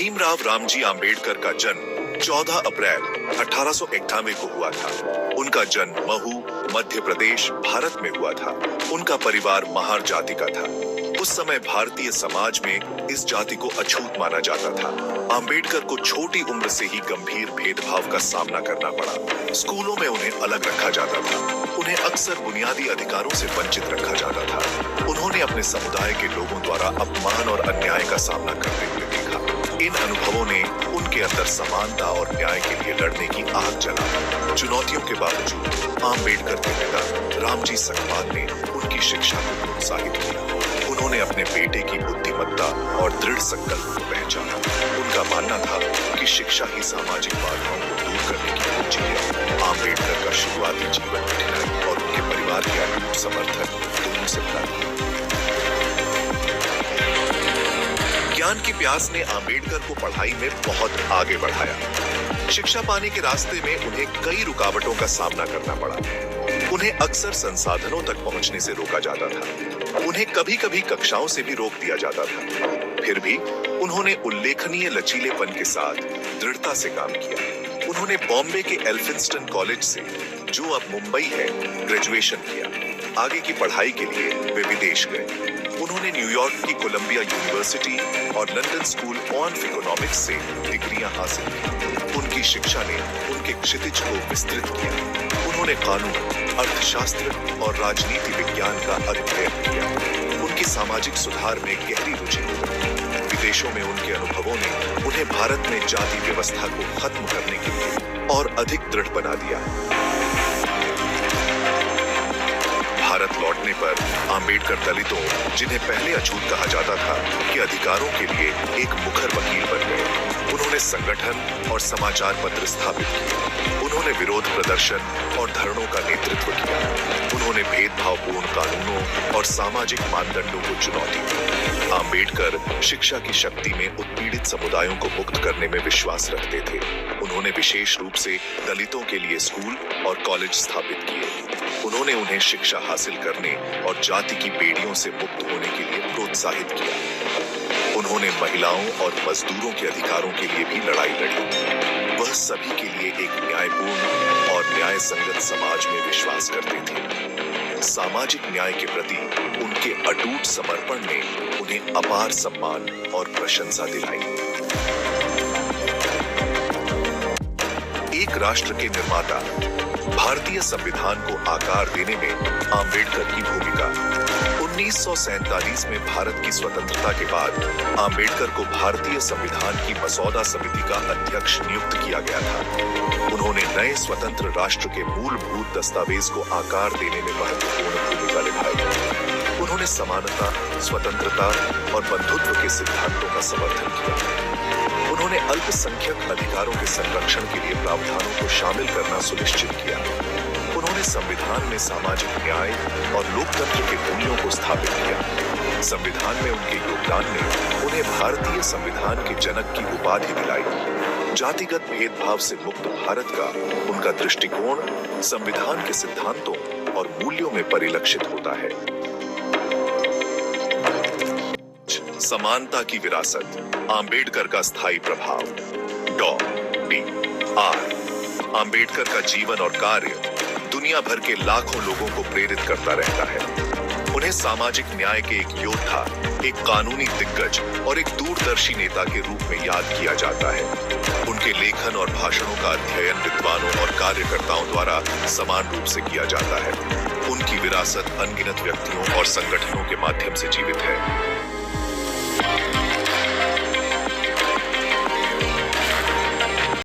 भीमराव रामजी आंबेडकर का जन्म 14 अप्रैल 1891 को हुआ था। उनका जन्म महू, मध्य प्रदेश, भारत में हुआ था। उनका परिवार महार जाति का था। उस समय भारतीय समाज में इस जाति को अछूत माना जाता था। आंबेडकर को छोटी उम्र से ही गंभीर भेदभाव का सामना करना पड़ा। स्कूलों में उन्हें अलग रखा जाता था। उन्हें अक्सर बुनियादी अधिकारों से वंचित रखा जाता था। उन्होंने अपने समुदाय के लोगों द्वारा अपमान और अन्याय का सामना करते हुए देखा। इन अनुभवों ने उनके अंदर समानता और न्याय के लिए लड़ने की आग जलाई। चुनौतियों के बावजूद आंबेडकर के पिता रामजी सकपाल ने उनकी शिक्षा को प्रोत्साहित किया। उन्होंने अपने बेटे की बुद्धिमत्ता और दृढ़ संकल्प को पहचाना। उनका मानना था कि शिक्षा ही सामाजिक बाधाओं को दूर करने की कुंजी है। आंबेडकर का शुरुआती जीवन कठिनाई और उनके परिवार के अटूट समर्थन दोनों से भरा था। ज्ञान की प्यास ने आंबेडकर को पढ़ाई में बहुत आगे बढ़ाया। शिक्षा पाने के रास्ते में उन्हें कई रुकावटों का सामना करना पड़ा। उन्हें अक्सर संसाधनों तक पहुंचने से रोका जाता था। उन्हें कभी कभी कक्षाओं से भी रोक दिया जाता था। फिर भी उन्होंने उल्लेखनीय लचीलेपन के साथ दृढ़ता से काम किया। उन्होंने बॉम्बे के एल्फिंस्टन कॉलेज से, जो अब मुंबई है, ग्रेजुएशन किया। आगे की पढ़ाई के लिए वे विदेश गए। उन्होंने न्यूयॉर्क की कोलंबिया यूनिवर्सिटी और लंदन स्कूल ऑफ इकोनॉमिक्स से डिग्रियां हासिल की। उनकी शिक्षा ने उनके क्षितिज को विस्तृत किया। उन्होंने कानून, अर्थशास्त्र और राजनीति विज्ञान का अध्ययन किया। उनकी सामाजिक सुधार में गहरी रुचि थी। विदेशों में उनके अनुभवों ने उन्हें भारत में जाति व्यवस्था को खत्म करने के लिए और अधिक दृढ़ बना दिया। भारत लौटने पर आंबेडकर दलितों, जिन्हें पहले अछूत कहा जाता था, के अधिकारों के लिए एक मुखर वकील बन गए। उन्होंने संगठन और समाचार पत्र स्थापित किए। उन्होंने विरोध प्रदर्शन और धरनों का नेतृत्व किया। उन्होंने भेदभावपूर्ण कानूनों और सामाजिक मानदंडों को चुनौती दी। आंबेडकर शिक्षा की शक्ति में उत्पीड़ित समुदायों को मुक्त करने में विश्वास रखते थे। उन्होंने विशेष रूप से दलितों के लिए स्कूल और कॉलेज स्थापित किए। उन्होंने उन्हें शिक्षा हासिल करने और जाति की बेड़ियों से मुक्त होने के लिए प्रोत्साहित किया। उन्होंने महिलाओं और मजदूरों के अधिकारों के लिए भी लड़ाई लड़ी। वह सभी के लिए एक न्यायपूर्ण और न्याय संगत समाज में विश्वास करते थे। सामाजिक न्याय के प्रति उनके अटूट समर्पण ने उन्हें अपार सम्मान और प्रशंसा दिलाई। एक राष्ट्र के निर्माता, भारतीय संविधान को आकार देने में आंबेडकर की भूमिका। 1947 में भारत की स्वतंत्रता के बाद आंबेडकर को भारतीय संविधान की मसौदा समिति का अध्यक्ष नियुक्त किया गया था। उन्होंने नए स्वतंत्र राष्ट्र के मूलभूत दस्तावेज को आकार देने में महत्वपूर्ण भूमिका निभाई। उन्होंने समानता, स्वतंत्रता और बंधुत्व के सिद्धांतों का समर्थन किया। उन्होंने अल्पसंख्यक अधिकारों के संरक्षण के लिए प्रावधानों को शामिल करना सुनिश्चित किया। उन्होंने संविधान में सामाजिक न्याय और लोकतंत्र के मूल्यों को स्थापित किया। संविधान में उनके योगदान ने उन्हें भारतीय संविधान के जनक की उपाधि दिलाई। जातिगत भेदभाव से मुक्त भारत का उनका दृष्टिकोण संविधान के सिद्धांतों और मूल्यों में परिलक्षित होता है। समानता की विरासत, आंबेडकर का स्थायी प्रभाव। डॉ.बी.आर. आंबेडकर का जीवन और कार्य दुनिया भर के लाखों लोगों को प्रेरित करता रहता है। उन्हें सामाजिक न्याय के एक योद्धा, एक कानूनी दिग्गज और एक दूरदर्शी नेता के रूप में याद किया जाता है। उनके लेखन और भाषणों का अध्ययन विद्वानों और कार्यकर्ताओं द्वारा समान रूप से किया जाता है। उनकी विरासत अनगिनत व्यक्तियों और संगठनों के माध्यम से जीवित है।